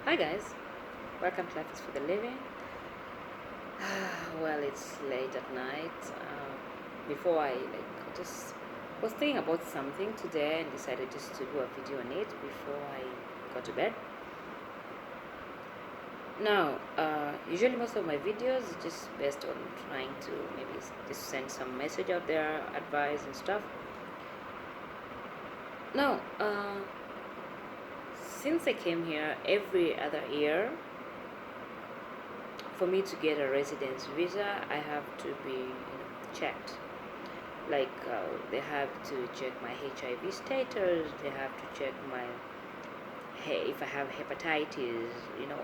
Hi guys, welcome to Life is for the Living. Well, it's late at night. Before I just was thinking about something today and decided just to do a video on it before I go to bed. Now, usually most of my videos is just based on trying to maybe just send some message out there, advice and stuff. Now, since I came here every other year, for me to get a residence visa, I have to be checked. Like they have to check my HIV status. They have to check my if I have hepatitis.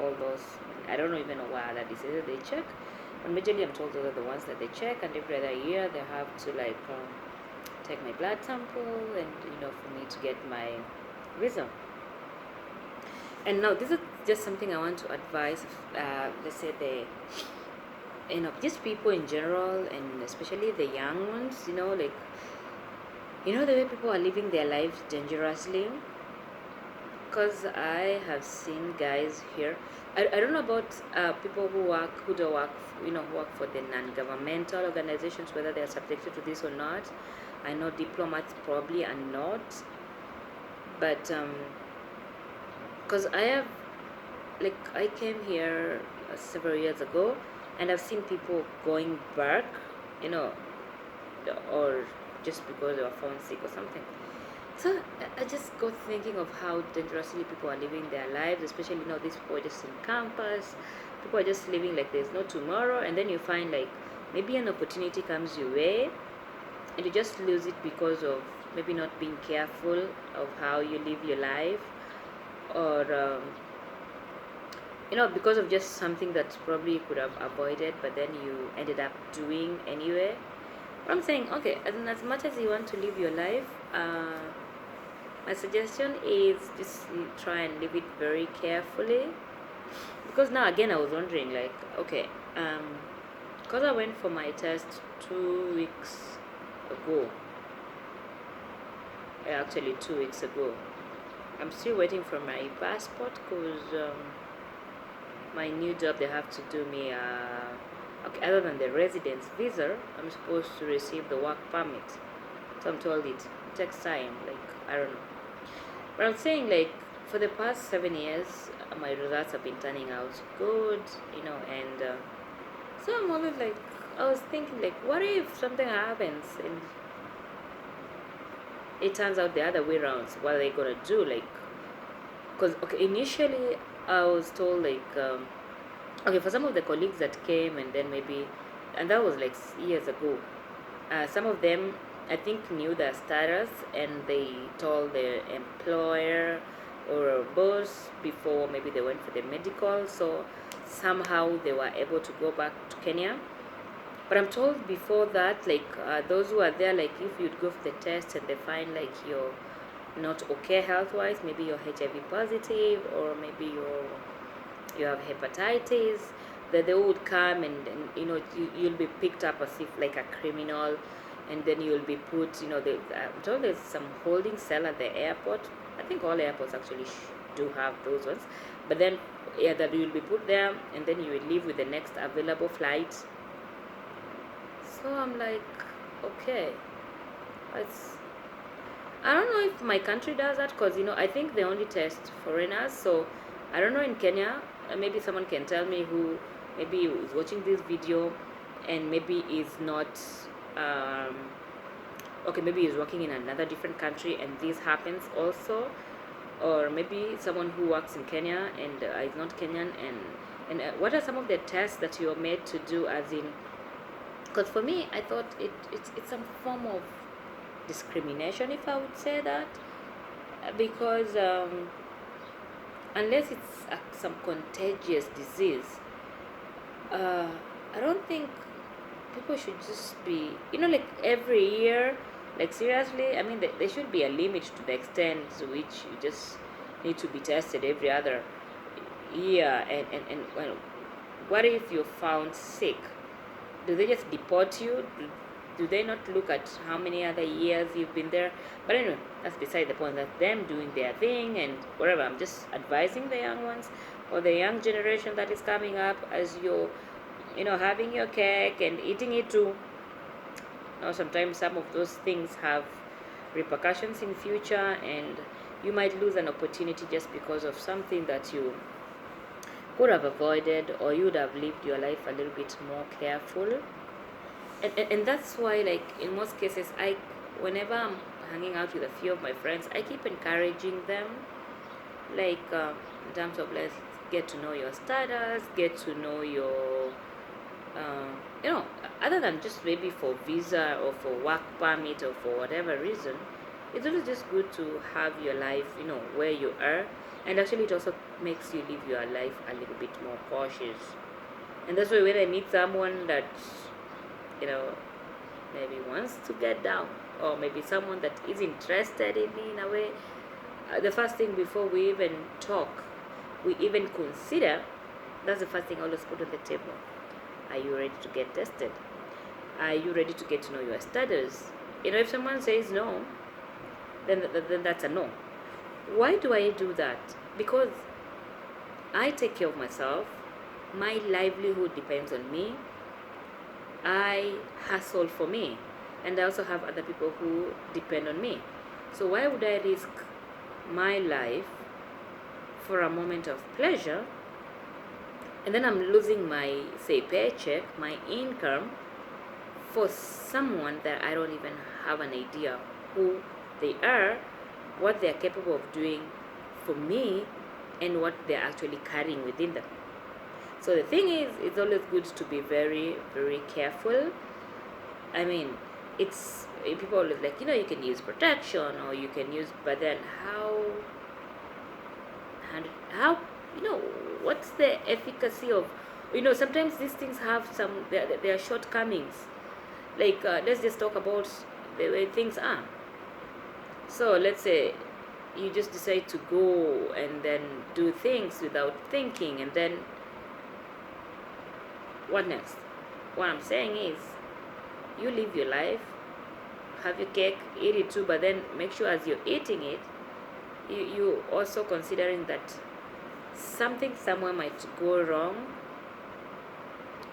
All those. I don't even know what other diseases they check, but majorly I'm told those are the ones that they check. And every other year they have to take my blood sample and for me to get my visa. And now this is just something I want to advise. Let's say just people in general, and especially the young ones. The way people are living their lives dangerously. Because I have seen guys here. I don't know about people who do work, work for the non-governmental organizations, whether they are subjected to this or not. I know diplomats probably are not, but because I came here several years ago, and I've seen people going back, you know, or just because they were found sick or something. So I just got thinking of how dangerously people are living their lives, especially these people are just in campus. People are just living like there's no tomorrow, and then you find like maybe an opportunity comes your way, and you just lose it because of maybe not being careful of how you live your life, or because of just something that probably you could have avoided, but then you ended up doing anyway. What I'm saying, okay, as much as you want to live your life, my suggestion is just try and live it very carefully. Because now again, I was wondering, like, okay, because I went for my test 2 weeks ago, actually 2 weeks ago. I'm still waiting for my passport because my new job, they have to do me okay, other than the residence visa, I'm supposed to receive the work permit. So I'm told it takes time, like I don't know. But I'm saying, like, for the past 7 years, my results have been turning out good, and so I'm always like, I was thinking, like, what if something happens and it turns out the other way around? So what are they gonna do? Like, because okay, initially I was told like, okay, for some of the colleagues that came and then maybe, and that was like years ago. Some of them, I think, knew their status and they told their employer or boss before maybe they went for the medical. So somehow they were able to go back to Kenya. But I'm told before that, like those who are there, like if you'd go for the test and they find like you're not okay health wise, maybe you're HIV positive or maybe you have hepatitis, that they would come and you'll be picked up as if like a criminal, and then you'll be put, I'm told there's some holding cell at the airport. I think all airports actually do have those ones, but then yeah, that you'll be put there and then you will leave with the next available flight. So I'm like, okay, it's, I don't know if my country does that because I think they only test foreigners. So I don't know in Kenya. Maybe someone can tell me who maybe is watching this video and maybe is not. Um, okay, maybe is working in another different country and this happens also, or maybe someone who works in Kenya and is not Kenyan, and what are some of the tests that you're made to do, as in, because for me I thought it's some form of discrimination, if I would say that, because unless it's some contagious disease, uh, I don't think people should just be, like every year, like seriously. I mean, there should be a limit to the extent to which you just need to be tested every other year. And well, what if you're found sick? Do they just deport you? Do they not look at how many other years you've been there? But anyway, that's beside the point. That's them doing their thing and whatever. I'm just advising the young ones or the young generation that is coming up as you're, having your cake and eating it too. Sometimes some of those things have repercussions in future, and you might lose an opportunity just because of something that you could have avoided, or you would have lived your life a little bit more careful. And that's why, like, in most cases, whenever I'm hanging out with a few of my friends, I keep encouraging them, like, in terms of, let's get to know your status, get to know your uh, you know other than just maybe for visa or for work permit or for whatever reason. It's always just good to have your life, where you are. And actually it also makes you live your life a little bit more cautious. And that's why when I meet someone that, you know maybe wants to get down, or maybe someone that is interested in me in a way, the first thing before we even talk, we even consider, that's the first thing I always put on the table. Are you ready to get tested? Are you ready to get to know your status? If someone says no, then that's a no. Why do I do that? Because I take care of myself. My livelihood depends on me. I hustle for me. And I also have other people who depend on me. So why would I risk my life for a moment of pleasure, and then I'm losing my, say, paycheck, my income, for someone that I don't even have an idea who they are, what they're capable of doing for me, and what they're actually carrying within them. So the thing is, it's always good to be very, very careful. I mean, it's people always like, you can use protection, or you can use, but then how what's the efficacy of, sometimes these things have their shortcomings. Like, let's just talk about the way things are. So let's say you just decide to go and then do things without thinking, and then what next? What I'm saying is, you live your life, have your cake, eat it too, but then make sure as you're eating it, you also considering that something somewhere might go wrong.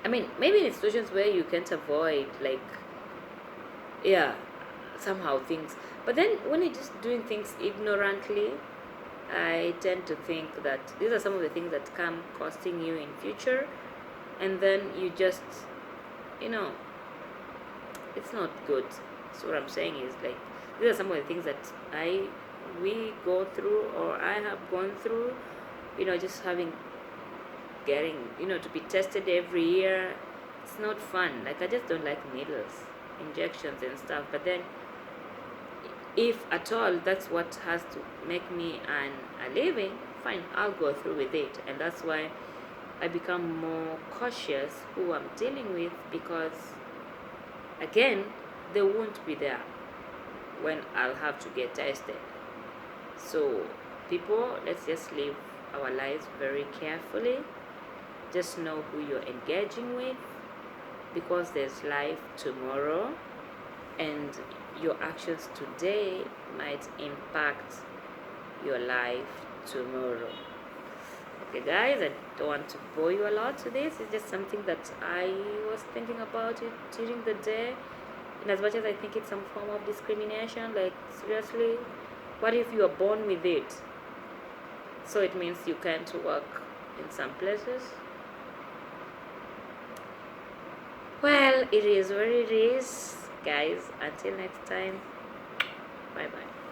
I mean, maybe in situations where you can't avoid, like, yeah, somehow things. But then when you're just doing things ignorantly, I tend to think that these are some of the things that come costing you in future, and then you just, it's not good. So what I'm saying is, like, these are some of the things that we go through, or I have gone through, just getting, to be tested every year. It's not fun. Like, I just don't like needles, injections and stuff. But then, if at all that's what has to make me a living, fine, I'll go through with it. And that's why I become more cautious who I'm dealing with, because again, they won't be there when I'll have to get tested. So people, let's just live our lives very carefully. Just know who you're engaging with, because there's life tomorrow, and your actions today might impact your life tomorrow. Okay, guys, I don't want to bore you a lot to this. It's just something that I was thinking about it during the day. And as much as I think it's some form of discrimination, like, seriously, what if you are born with it? So it means you can't work in some places? Well, it is what it is, guys. Until next time, bye bye.